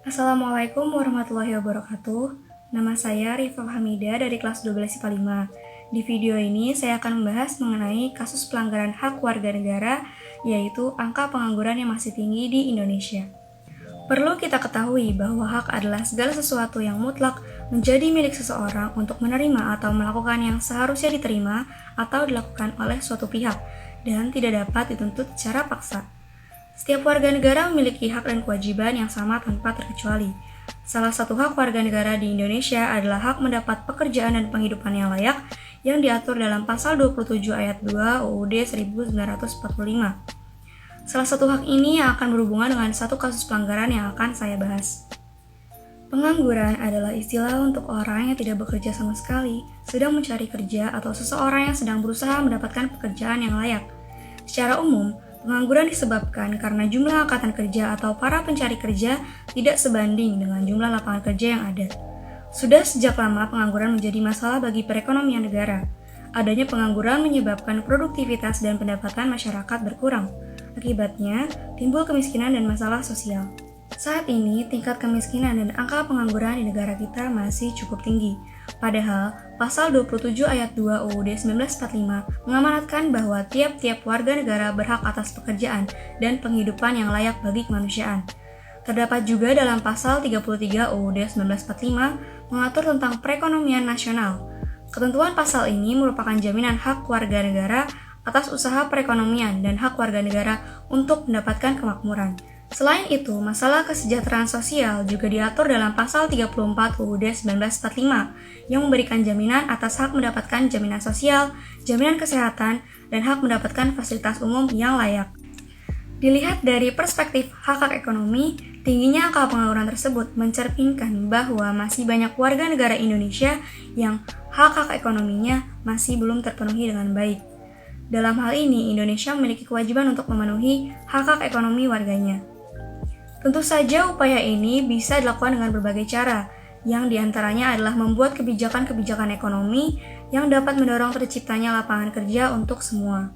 Assalamualaikum warahmatullahi wabarakatuh. Nama saya Rifa Hamidah dari kelas 12 IPA 5. Di video ini saya akan membahas mengenai kasus pelanggaran hak warga negara, yaitu angka pengangguran yang masih tinggi di Indonesia. Perlu kita ketahui bahwa hak adalah segala sesuatu yang mutlak menjadi milik seseorang untuk menerima atau melakukan yang seharusnya diterima atau dilakukan oleh suatu pihak dan tidak dapat dituntut secara paksa. Setiap warga negara memiliki hak dan kewajiban yang sama tanpa terkecuali. Salah satu hak warga negara di Indonesia adalah hak mendapat pekerjaan dan penghidupan yang layak yang diatur dalam pasal 27 ayat 2 UUD 1945. Salah satu hak ini yang akan berhubungan dengan satu kasus pelanggaran yang akan saya bahas. Pengangguran adalah istilah untuk orang yang tidak bekerja sama sekali, sedang mencari kerja, atau seseorang yang sedang berusaha mendapatkan pekerjaan yang layak. Secara umum, pengangguran disebabkan karena jumlah angkatan kerja atau para pencari kerja tidak sebanding dengan jumlah lapangan kerja yang ada. Sudah sejak lama pengangguran menjadi masalah bagi perekonomian negara. Adanya pengangguran menyebabkan produktivitas dan pendapatan masyarakat berkurang. Akibatnya, timbul kemiskinan dan masalah sosial. Saat ini, tingkat kemiskinan dan angka pengangguran di negara kita masih cukup tinggi. Padahal, pasal 27 ayat 2 UUD 1945 mengamanatkan bahwa tiap-tiap warga negara berhak atas pekerjaan dan penghidupan yang layak bagi kemanusiaan. Terdapat juga dalam pasal 33 UUD 1945 mengatur tentang perekonomian nasional. Ketentuan pasal ini merupakan jaminan hak warga negara atas usaha perekonomian dan hak warga negara untuk mendapatkan kemakmuran. Selain itu, masalah kesejahteraan sosial juga diatur dalam pasal 34 UUD 1945 yang memberikan jaminan atas hak mendapatkan jaminan sosial, jaminan kesehatan, dan hak mendapatkan fasilitas umum yang layak. Dilihat dari perspektif hak-hak ekonomi, tingginya angka pengangguran tersebut mencerminkan bahwa masih banyak warga negara Indonesia yang hak-hak ekonominya masih belum terpenuhi dengan baik. Dalam hal ini, Indonesia memiliki kewajiban untuk memenuhi hak-hak ekonomi warganya. Tentu saja upaya ini bisa dilakukan dengan berbagai cara, yang diantaranya adalah membuat kebijakan-kebijakan ekonomi yang dapat mendorong terciptanya lapangan kerja untuk semua.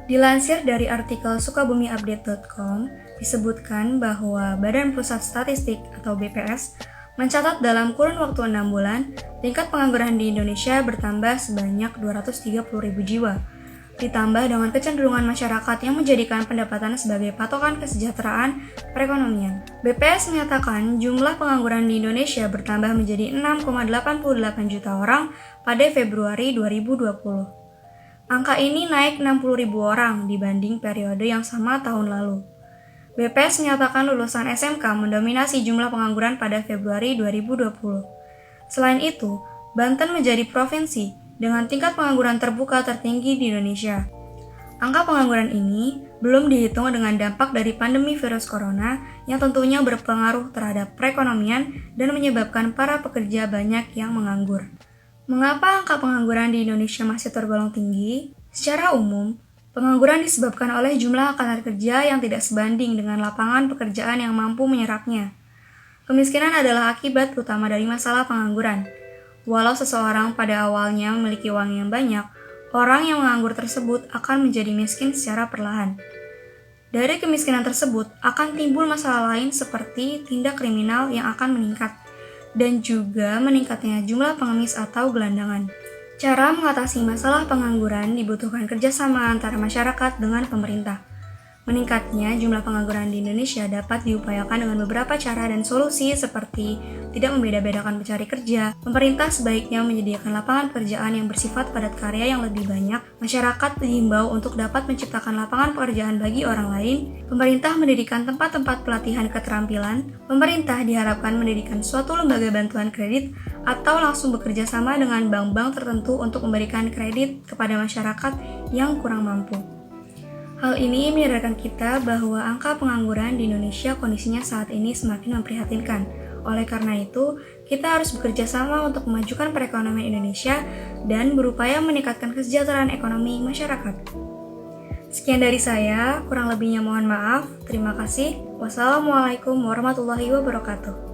Dilansir dari artikel sukabumiupdate.com, disebutkan bahwa Badan Pusat Statistik atau BPS mencatat dalam kurun waktu 6 bulan, tingkat pengangguran di Indonesia bertambah sebanyak 230.000 jiwa. Ditambah dengan kecenderungan masyarakat yang menjadikan pendapatan sebagai patokan kesejahteraan perekonomian. BPS menyatakan jumlah pengangguran di Indonesia bertambah menjadi 6,88 juta orang pada Februari 2020. Angka ini naik 60.000 orang dibanding periode yang sama tahun lalu. BPS menyatakan lulusan SMK mendominasi jumlah pengangguran pada Februari 2020. Selain itu, Banten menjadi provinsi dengan tingkat pengangguran terbuka tertinggi di Indonesia. Angka pengangguran ini belum dihitung dengan dampak dari pandemi virus corona yang tentunya berpengaruh terhadap perekonomian dan menyebabkan para pekerja banyak yang menganggur. Mengapa angka pengangguran di Indonesia masih tergolong tinggi? Secara umum, pengangguran disebabkan oleh jumlah angkatan kerja yang tidak sebanding dengan lapangan pekerjaan yang mampu menyerapnya. Kemiskinan adalah akibat utama dari masalah pengangguran. Walau seseorang pada awalnya memiliki uang yang banyak, orang yang menganggur tersebut akan menjadi miskin secara perlahan. Dari kemiskinan tersebut akan timbul masalah lain seperti tindak kriminal yang akan meningkat, dan juga meningkatnya jumlah pengemis atau gelandangan. Cara mengatasi masalah pengangguran dibutuhkan kerjasama antara masyarakat dengan pemerintah. Meningkatnya jumlah pengangguran di Indonesia dapat diupayakan dengan beberapa cara dan solusi seperti tidak membeda-bedakan pencari kerja, pemerintah sebaiknya menyediakan lapangan pekerjaan yang bersifat padat karya yang lebih banyak, masyarakat dihimbau untuk dapat menciptakan lapangan pekerjaan bagi orang lain, pemerintah mendirikan tempat-tempat pelatihan keterampilan, pemerintah diharapkan mendirikan suatu lembaga bantuan kredit atau langsung bekerja sama dengan bank-bank tertentu untuk memberikan kredit kepada masyarakat yang kurang mampu. Hal ini menyadarkan kita bahwa angka pengangguran di Indonesia kondisinya saat ini semakin memprihatinkan. Oleh karena itu, kita harus bekerja sama untuk memajukan perekonomian Indonesia dan berupaya meningkatkan kesejahteraan ekonomi masyarakat. Sekian dari saya, kurang lebihnya mohon maaf. Terima kasih. Wassalamualaikum warahmatullahi wabarakatuh.